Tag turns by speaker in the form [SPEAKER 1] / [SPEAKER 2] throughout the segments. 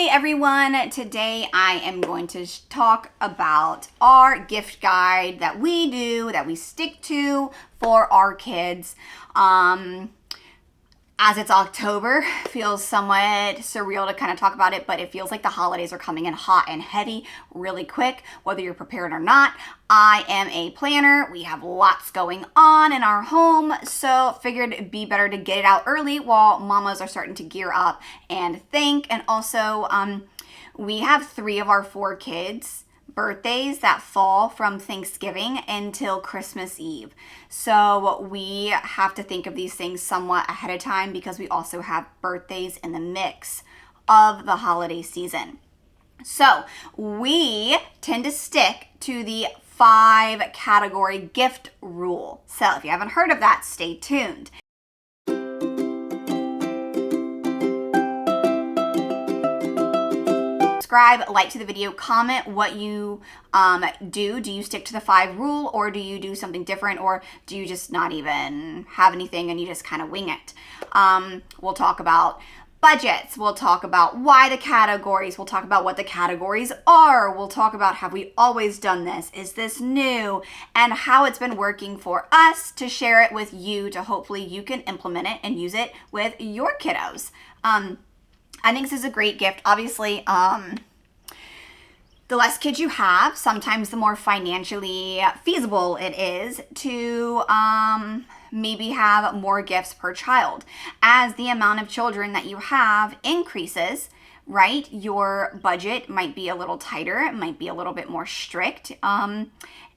[SPEAKER 1] Hey everyone, today I am going to talk about our gift guide that we stick to for our kids. As it's October, feels somewhat surreal to kind of talk about it, but it feels like the holidays are coming in hot and heavy really quick, whether you're prepared or not. I am a planner. We have lots going on in our home, so figured it'd be better to get it out early while mamas are starting to gear up and think. And also, we have 3 of our 4 kids birthdays that fall from Thanksgiving until Christmas Eve. So we have to think of these things somewhat ahead of time because we also have birthdays in the mix of the holiday season. So we tend to stick to the 5 category gift rule. So if you haven't heard of that, stay tuned. Subscribe, like to the video, comment what you do. Do you stick to the 5 rule, or do you do something different, or do you just not even have anything and you just kind of wing it? We'll talk about budgets. We'll talk about why the categories. We'll talk about what the categories are. We'll talk about, have we always done this? Is this new? And how it's been working for us to share it with you, to hopefully you can implement it and use it with your kiddos. I think this is a great gift. Obviously, the less kids you have, sometimes the more financially feasible it is to maybe have more gifts per child. As the amount of children that you have increases, right, your budget might be a little tighter. It might be a little bit more strict.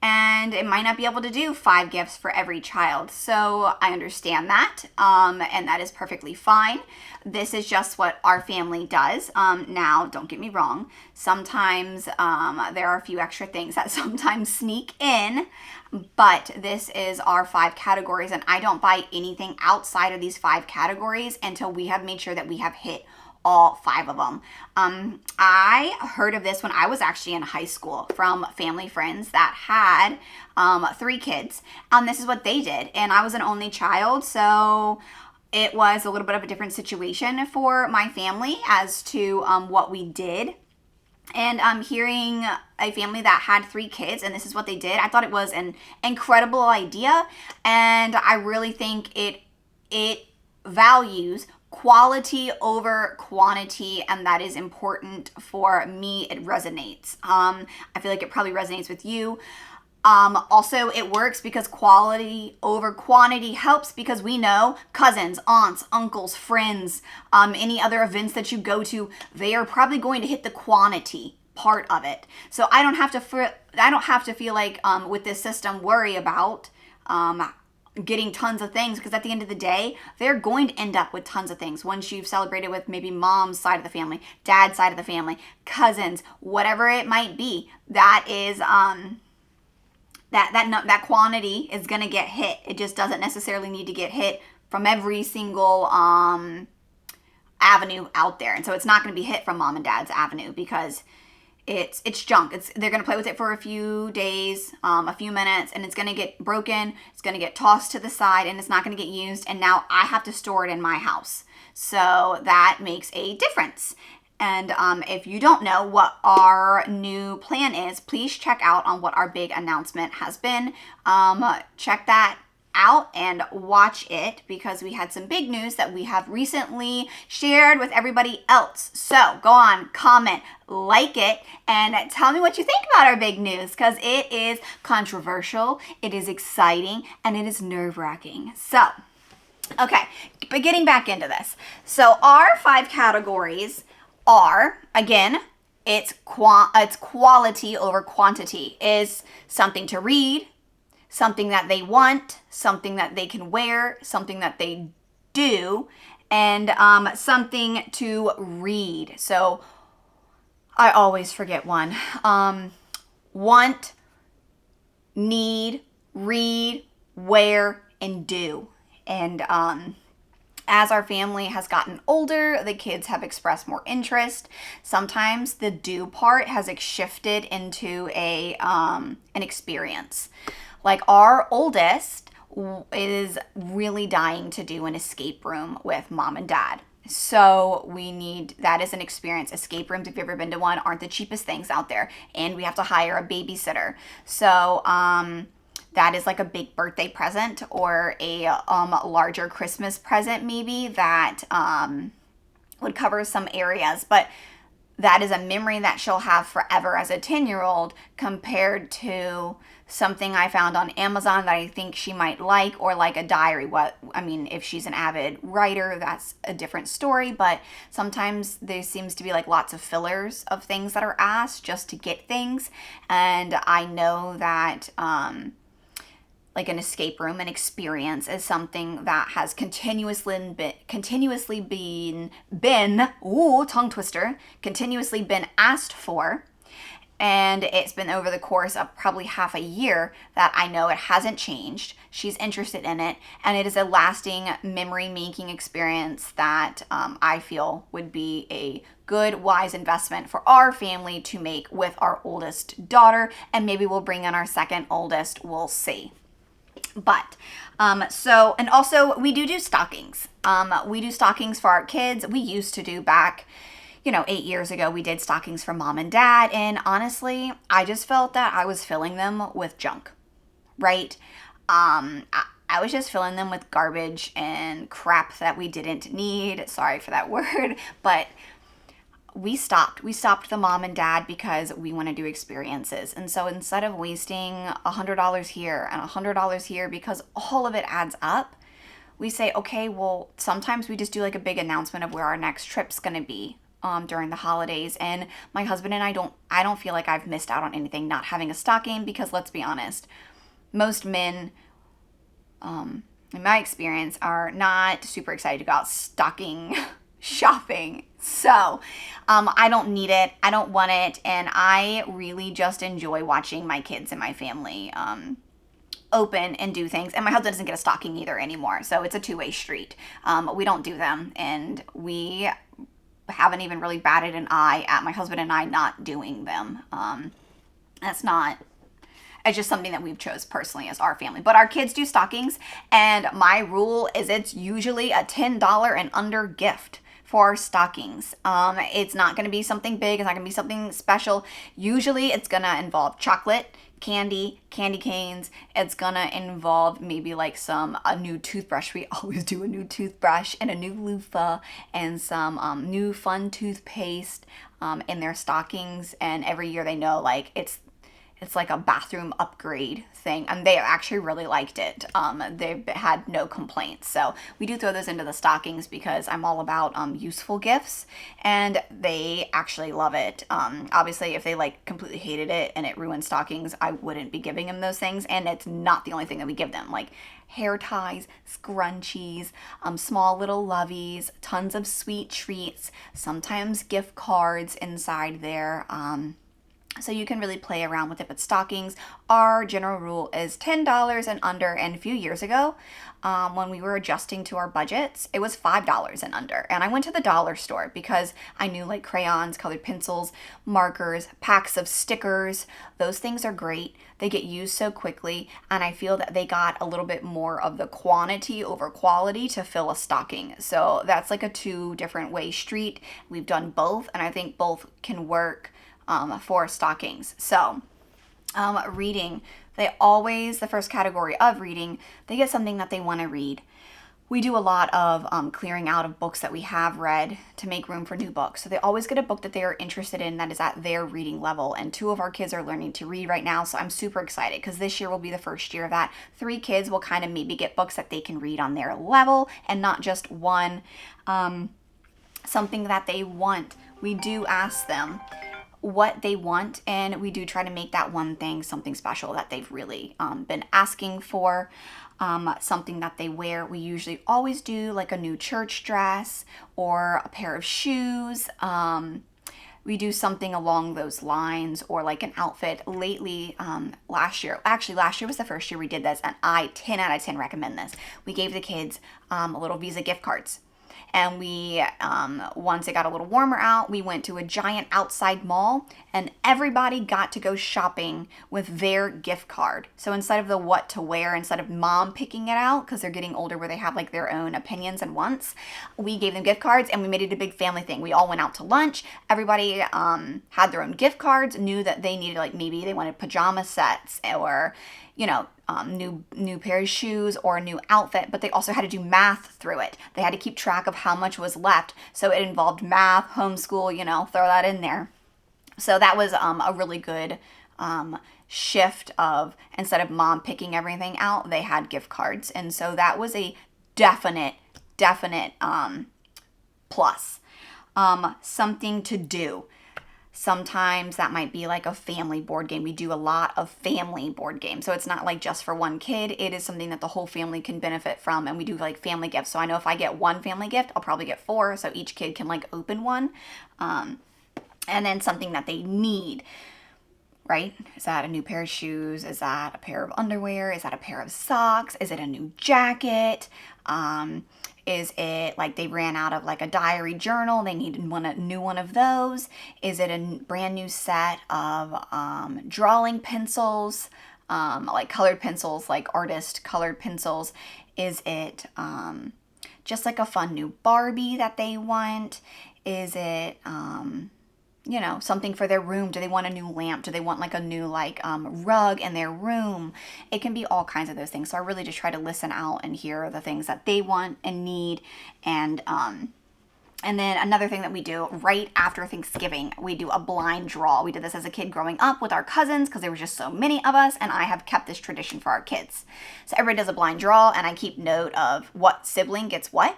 [SPEAKER 1] And it might not be able to do 5 gifts for every child. So I understand that, and that is perfectly fine. This is just what our family does. Now, don't get me wrong. Sometimes there are a few extra things that sometimes sneak in, but this is our 5 categories, and I don't buy anything outside of these 5 categories until we have made sure that we have hit all 5 of them. I heard of this when I was actually in high school from family friends that had 3 kids. This is what they did. And I was an only child, so it was a little bit of a different situation for my family as to what we did. And hearing a family that had 3 kids and this is what they did, I thought it was an incredible idea. And I really think it values quality over quantity, and that is important for me. It resonates. I feel like it probably resonates with you. Also, it works because quality over quantity helps, because we know cousins, aunts, uncles, friends, any other events that you go to, they are probably going to hit the quantity part of it. So I don't have to feel like with this system worry about getting tons of things, because at the end of the day, they're going to end up with tons of things once you've celebrated with maybe mom's side of the family, dad's side of the family, cousins, whatever it might be. That is that quantity is going to get hit. It just doesn't necessarily need to get hit from every single avenue out there. And so it's not going to be hit from mom and dad's avenue, because it's junk. They're going to play with it for a few days, a few minutes, and it's going to get broken. It's going to get tossed to the side, and it's not going to get used. And now I have to store it in my house. So that makes a difference. And if you don't know what our new plan is, please check out on what our big announcement has been. Check that out and watch it, because we had some big news that we have recently shared with everybody else. So go on, comment, like it, and tell me what you think about our big news, because it is controversial, it is exciting, and it is nerve-wracking. So, okay, but getting back into this. So our 5 categories are, again, it's quality over quantity. Is something to read, something that they want, something that they can wear, something that they do, and something to read. So I always forget one. Want, need, read, wear, and do. And as our family has gotten older, the kids have expressed more interest. Sometimes the do part has shifted into an experience. Like our oldest is really dying to do an escape room with mom and dad. So that is an experience. Escape rooms, if you've ever been to one, aren't the cheapest things out there. And we have to hire a babysitter. So that is like a big birthday present or a larger Christmas present maybe that would cover some areas. But that is a memory that she'll have forever as a 10-year-old compared to something I found on Amazon that I think she might like, or like a diary. If she's an avid writer, that's a different story, but sometimes there seems to be like lots of fillers of things that are asked just to get things. And I know that like an escape room, an experience is something that has continuously been tongue twister, continuously been asked for. And it's been over the course of probably half a year that I know it hasn't changed. She's interested in it, and it is a lasting memory-making experience that I feel would be a good, wise investment for our family to make with our oldest daughter, and maybe we'll bring in our second oldest. We'll see. But and also we do stockings. We do stockings for our kids. We used to do back 8 years ago, we did stockings for mom and dad. And honestly, I just felt that I was filling them with junk, right? I was just filling them with garbage and crap that we didn't need. Sorry for that word, but we stopped the mom and dad because we want to do experiences. And so instead of wasting $100 here and $100 here, because all of it adds up, we say, okay, well, sometimes we just do like a big announcement of where our next trip's going to be during the holidays. And my husband and I don't feel like I've missed out on anything not having a stocking, because let's be honest, most men, in my experience, are not super excited to go out stocking shopping. So I don't need it. I don't want it. And I really just enjoy watching my kids and my family open and do things. And my husband doesn't get a stocking either anymore. So it's a two-way street. We don't do them. And we haven't even really batted an eye at my husband and I not doing them. It's just something that we've chose personally as our family. But our kids do stockings, and my rule is it's usually a $10 and under gift for stockings. It's not going to be something big. It's not going to be something special. Usually it's going to involve chocolate, candy canes. It's going to involve maybe like a new toothbrush. We always do a new toothbrush and a new loofah and some new fun toothpaste in their stockings. And every year they know like it's like a bathroom upgrade thing, and they actually really liked it. They've had no complaints. So we do throw those into the stockings because I'm all about useful gifts, and they actually love it. Obviously, if they like completely hated it and it ruined stockings, I wouldn't be giving them those things. And it's not the only thing that we give them, like hair ties, scrunchies, small little loveys, tons of sweet treats, sometimes gift cards inside there. So you can really play around with it. But stockings, our general rule is $10 and under. And a few years ago, when we were adjusting to our budgets, it was $5 and under. And I went to the dollar store because I knew like crayons, colored pencils, markers, packs of stickers. Those things are great. They get used so quickly. And I feel that they got a little bit more of the quantity over quality to fill a stocking. So that's like a two different way street. We've done both, and I think both can work for stockings. So reading, the first category of reading, they get something that they want to read. We do a lot of clearing out of books that we have read to make room for new books. So they always get a book that they are interested in that is at their reading level. And 2 of our kids are learning to read right now. So I'm super excited because this year will be the first year of that. 3 kids will kind of maybe get books that they can read on their level and not just one, something that they want. We do ask them what they want, and we do try to make that one thing something special that they've really been asking for, something that they wear. We usually always do like a new church dress or a pair of shoes. We do something along those lines, or like an outfit. Lately, last year was the first year we did this, and I 10 out of 10 recommend this. We gave the kids little Visa gift cards. And we, once it got a little warmer out, we went to a giant outside mall, and everybody got to go shopping with their gift card. So instead of the what to wear, instead of mom picking it out, because they're getting older where they have like their own opinions and wants, we gave them gift cards and we made it a big family thing. We all went out to lunch. Everybody had their own gift cards, knew that they needed, like, maybe they wanted pajama sets or, you know, new pair of shoes or a new outfit, but they also had to do math through it. They had to keep track of how much was left. So it involved math, homeschool, you know, throw that in there. So that was a really good shift of, instead of mom picking everything out, they had gift cards. And so that was a definite plus. Something to do. Sometimes that might be like a family board game. We do a lot of family board games. So it's not like just for one kid. It is something that the whole family can benefit from. And we do like family gifts. So I know if I get one family gift, I'll probably get 4. So each kid can like open one. And then something that they need, right? Is that a new pair of shoes? Is that a pair of underwear? Is that a pair of socks? Is it a new jacket? Is it like they ran out of like a diary journal? They needed a new one of those. Is it a brand new set of drawing pencils, like colored pencils, like artist colored pencils? Is it just like a fun new Barbie that they want? Is it you know, something for their room? Do they want a new lamp? Do they want like a new rug in their room? It can be all kinds of those things. So I really just try to listen out and hear the things that they want and need. And then another thing that we do right after Thanksgiving, we do a blind draw. We did this as a kid growing up with our cousins because there were just so many of us, and I have kept this tradition for our kids. So everybody does a blind draw, and I keep note of what sibling gets what,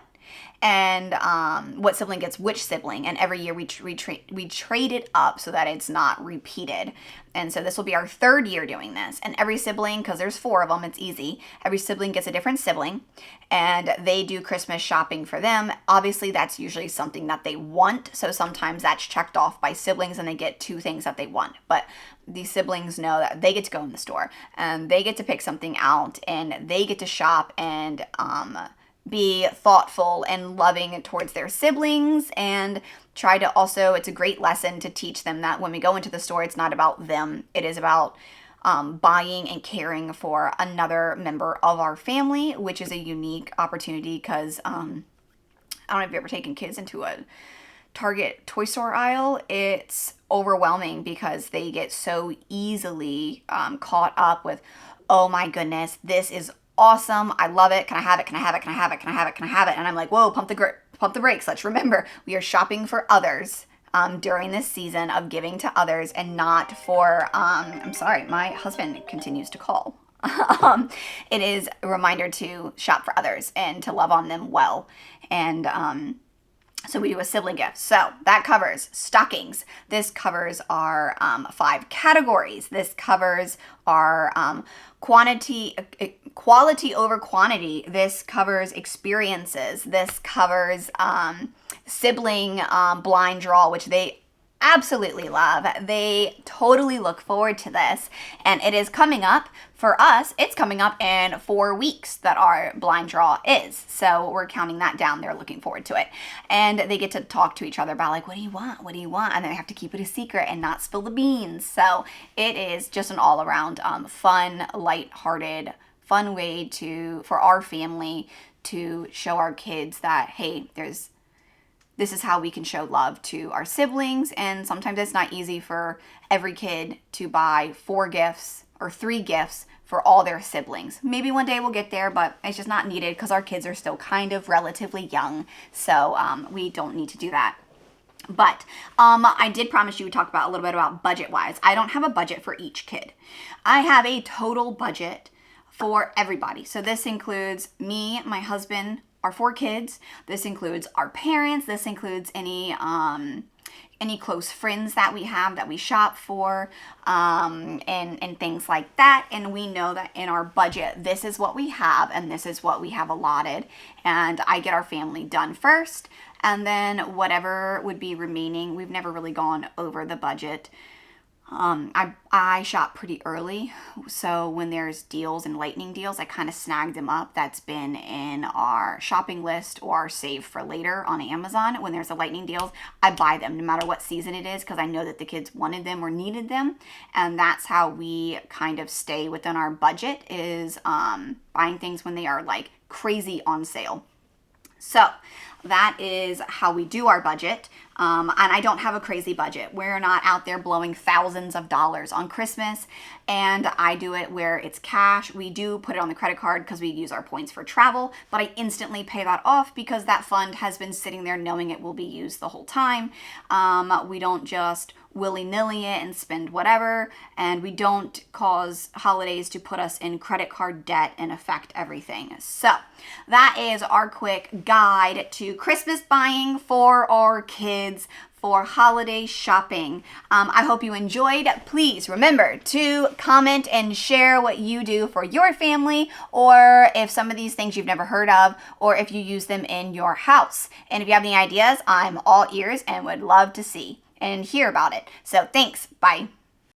[SPEAKER 1] and what sibling gets which sibling, and every year we trade it up so that it's not repeated. And so this will be our 3rd year doing this, and every sibling, because there's 4 of them, it's easy, every sibling gets a different sibling, and they do Christmas shopping for them. Obviously that's usually something that they want, so sometimes that's checked off by siblings and they get 2 things that they want, but these siblings know that they get to go in the store and they get to pick something out and they get to shop and be thoughtful and loving towards their siblings, and try to also, it's a great lesson to teach them that when we go into the store, it's not about them. It is about buying and caring for another member of our family, which is a unique opportunity because I don't know if you've ever taken kids into a Target toy store aisle. It's overwhelming because they get so easily caught up with, oh my goodness, this is awesome, I love it, can I have it, can I have it, can I have it, can I have it, can I have it? And I'm like, whoa, pump the brakes. Let's remember, we are shopping for others during this season of giving to others and not for, I'm sorry, my husband continues to call. It is a reminder to shop for others and to love on them well. And so we do a sibling gift. So that covers stockings. This covers our 5 categories. This covers our quality over quantity. This covers experiences. This covers sibling blind draw, which they absolutely love. They totally look forward to this, and it is coming up for us. It's coming up in 4 weeks that our blind draw is, so we're counting that down. They're looking forward to it, and they get to talk to each other about like, what do you want, and then they have to keep it a secret and not spill the beans. So it is just an all-around fun, light-hearted, fun way for our family to show our kids that, hey, this is how we can show love to our siblings. And sometimes it's not easy for every kid to buy 4 gifts or 3 gifts for all their siblings. Maybe one day we'll get there, but it's just not needed because our kids are still kind of relatively young. So we don't need to do that. But I did promise you we talk about a little bit about budget-wise. I don't have a budget for each kid. I have a total budget for everybody. So this includes me, my husband, our 4 kids. This includes our parents. This includes any close friends that we have that we shop for, and things like that. And we know that in our budget, this is what we have and this is what we have allotted. And I get our family done first, and then whatever would be remaining, we've never really gone over the budget. I shop pretty early, so when there's deals and lightning deals, I kind of snag them up. That's been in our shopping list or save for later on Amazon. When there's a lightning deals, I buy them no matter what season it is because I know that the kids wanted them or needed them, and that's how we kind of stay within our budget is buying things when they are like crazy on sale. So that is how we do our budget. And I don't have a crazy budget. We're not out there blowing thousands of dollars on Christmas. And I do it where it's cash. We do put it on the credit card because we use our points for travel, but I instantly pay that off because that fund has been sitting there knowing it will be used the whole time. We don't just willy-nilly it and spend whatever, and we don't cause holidays to put us in credit card debt and affect everything. So that is our quick guide to Christmas buying for our kids for holiday shopping. I hope you enjoyed. Please remember to comment and share what you do for your family, or if some of these things you've never heard of, or if you use them in your house. And if you have any ideas, I'm all ears and would love to see and hear about it. So thanks. Bye.